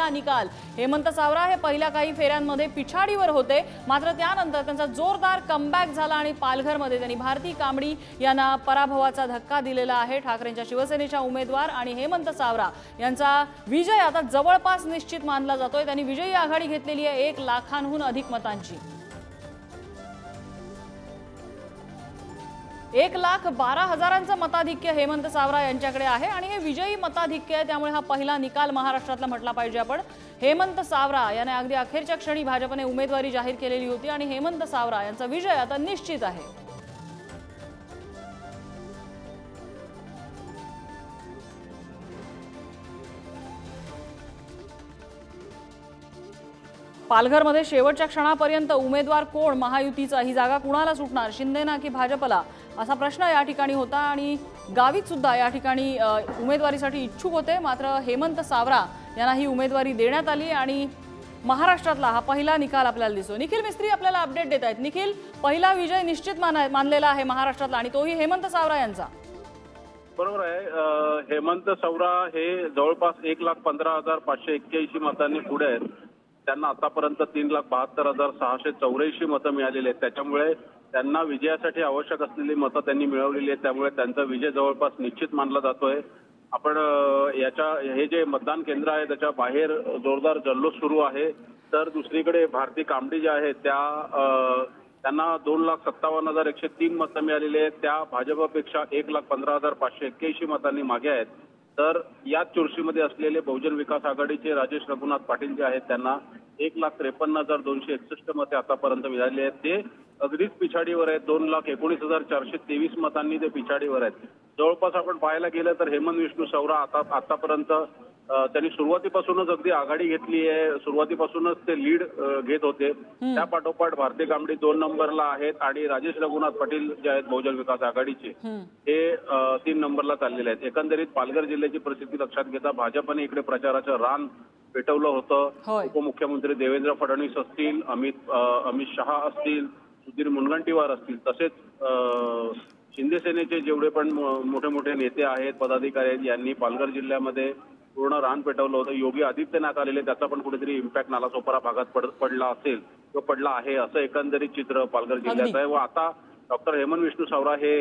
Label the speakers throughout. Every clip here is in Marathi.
Speaker 1: पहिला निकाल। हेमंत सावरा हे पहिल्या काही फेऱ्यांमध्ये पिछाडीवर होते, मात्र त्यानंतर त्यांचा जोरदार कमबॅक झाला आणि पालघरमध्ये त्यांनी भारती कांबडी यांना पराभवाचा धक्का दिलेला आहे। ठाकरेंच्या शिवसेनेच्या उमेदवार आणि हेमंत सावरा यांचा विजय आता जवळपास निश्चित मानला जातोय। त्यांनी विजयी आघाडी घेतलेली आहे 1 लाखांहून अधिक मतांची। 1,12,000 मताधिक्य हेमंत सावरा यांच्याकडे आहे आणि हे विजयी मताधिक्य आहे, त्यामुळे हा पहिला निकाल महाराष्ट्रातला म्हटला पाहिजे आपण। हेमंत सावरा याने अगदी अखेरच्या क्षणी भाजपने उमेदवारी जाहीर केलेली होती आणि हेमंत सावरा यांचा विजय आता निश्चित आहे। पालघरमध्ये शेवटच्या क्षणापर्यंत उमेदवार कोण, महायुतीचा ही जागा कुणाला सुटणार, शिंदेना की भाजपला, असा प्रश्न या ठिकाणी होता आणि गावित सुद्धा या ठिकाणी उमेदवारीसाठी इच्छुक होते, मात्र हेमंत सावरा यांना ही उमेदवारी देण्यात आली आणि महाराष्ट्रातला हा पहिला निकाल आपल्याला दिसतो। निखिल मिस्त्री आपल्याला अपडेट देत आहेत। निखिल, पहिला विजय निश्चित मानलेला आहे महाराष्ट्रातला आणि तोही हेमंत सावरा यांचा।
Speaker 2: बरोबर आहे। हेमंत सावरा हे जवळपास 1,15,581 मतांनी पुढे आहेत। त्यांना आतापर्यंत 3,72,684 मतं मिळालेली आहेत। त्याच्यामुळे त्यांना विजयासाठी आवश्यक असलेली मतं त्यांनी मिळवलेली आहेत, त्यामुळे त्यांचा विजय जवळपास निश्चित मानला जातोय। आपण हे जे मतदान केंद्र आहे त्याच्या बाहेर जोरदार जल्लोष सुरू आहे, तर दुसरीकडे भारती कांबडी ज्या आहेत त्यांना 2,57,103 मतं मिळालेली आहेत। त्या भाजपपेक्षा 1,15,581 मतांनी मागे आहेत। तर याच चुरशीमध्ये असलेले बहुजन विकास आघाडीचे राजेश रघुनाथ पाटील जे आहेत त्यांना 1,53,261 मते आतापर्यंत मिळाली आहेत। ते अगदीच पिछाडीवर आहेत। 2,19,423 मतांनी ते पिछाडीवर आहेत। जवळपास आपण पाहायला गेलं तर हेमंत विष्णू सावरा आतापर्यंत त्यांनी सुरुवातीपासूनच अगदी आघाडी घेतली आहे। सुरुवातीपासूनच ते लीड घेत होते। त्या पाठोपाठ भारती कांबडी 2 नंबरला आहेत आणि राजेश रघुनाथ पाटील जे आहेत बहुजन विकास आघाडीचे हे 3 नंबरला चाललेले आहेत। एकंदरीत पालघर जिल्ह्याची परिस्थिती लक्षात घेता भाजपने इकडे प्रचाराचं रान पेटवलं होतं। उपमुख्यमंत्री देवेंद्र फडणवीस असतील, अमित शहा असतील, सुधीर मुनगंटीवार असतील, तसेच शिंदे सेनेचे जेवढे पण मोठे मोठे नेते आहेत, पदाधिकारी आहेत, यांनी पालघर जिल्ह्यामध्ये पूर्ण रान पेटवलं होतं। योगी आदित्यनाथ आलेले, त्याचा पण कुठेतरी इम्पॅक्ट नालासोपारा भागात पडला असेल किंवा पडला आहे, असं एकंदरीत चित्र पालघर जिल्ह्याचं आहे। व आता डॉक्टर हेमंत विष्णू सावरा हे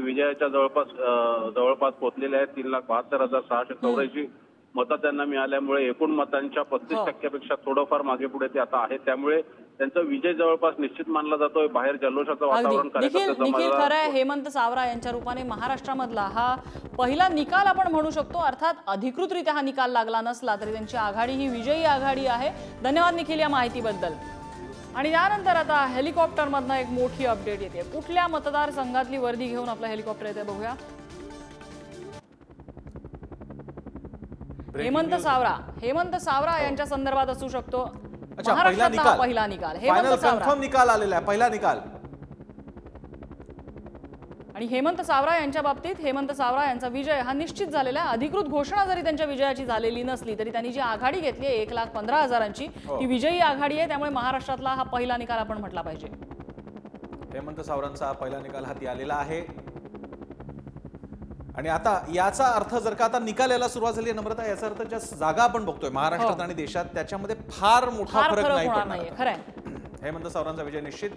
Speaker 2: विजयाच्या जवळपास पोहोचलेले आहेत। 3,72,684 मतं त्यांना मिळाल्यामुळे एकूण मतांच्या 35%
Speaker 1: थोडंफार
Speaker 2: मागे पुढे ते आता आहेत, त्यामुळे त्यांचा विजय जवळपास निश्चित मानला जातोय। बाहेर जल्लोषाचं वातावरण
Speaker 1: निखिल खरं आहे, हेमंत सावरा यांच्या रूपाने महाराष्ट्रामधला हा पहिला निकाल आपण म्हणू शकतो। अर्थात अधिकृतरित्या हा निकाल लागला नसला तरी त्यांची आघाडी ही विजयी आघाडी आहे। धन्यवाद निखिल या माहितीबद्दल। आणि यानंतर आता हेलिकॉप्टरमधनं एक मोठी अपडेट येते। कुठल्या मतदारसंघातली वर्दी घेऊन आपलं हेलिकॉप्टर येते बघूया। हेमंत सावरा यांच्या संदर्भात असू शकतो महाराष्ट्रातला पहिला निकाल।
Speaker 3: हेमंत सावरा कन्फर्म निकाल आलेला आहे, पहिला निकाल।
Speaker 1: आणि हेमंत सावरा यांच्या बाबतीत हेमंत सावरा यांचा विजय हा निश्चित झालेला आहे। अधिकृत घोषणा जरी त्यांच्या विजयाची झालेली नसली तरी त्यांनी जी आघाडी घेतली आहे 1,15,000ची ती विजयी आघाडी आहे, त्यामुळे महाराष्ट्रातला हा पहिला निकाल आपण म्हटला पाहिजे।
Speaker 3: हेमंत सावरांचा पहिला निकाल हाती आलेला आहे। आणि आता याचा अर्थ जर का आता निकाल यायला सुरुवात झाली नम्रता, याचा अर्थ ज्या जागा आपण बघतोय महाराष्ट्रात आणि देशात त्याच्यामध्ये फार मोठा फरक नाही पडणार।
Speaker 1: खरं आहे,
Speaker 3: हेमंत सावरांचा विजय निश्चित।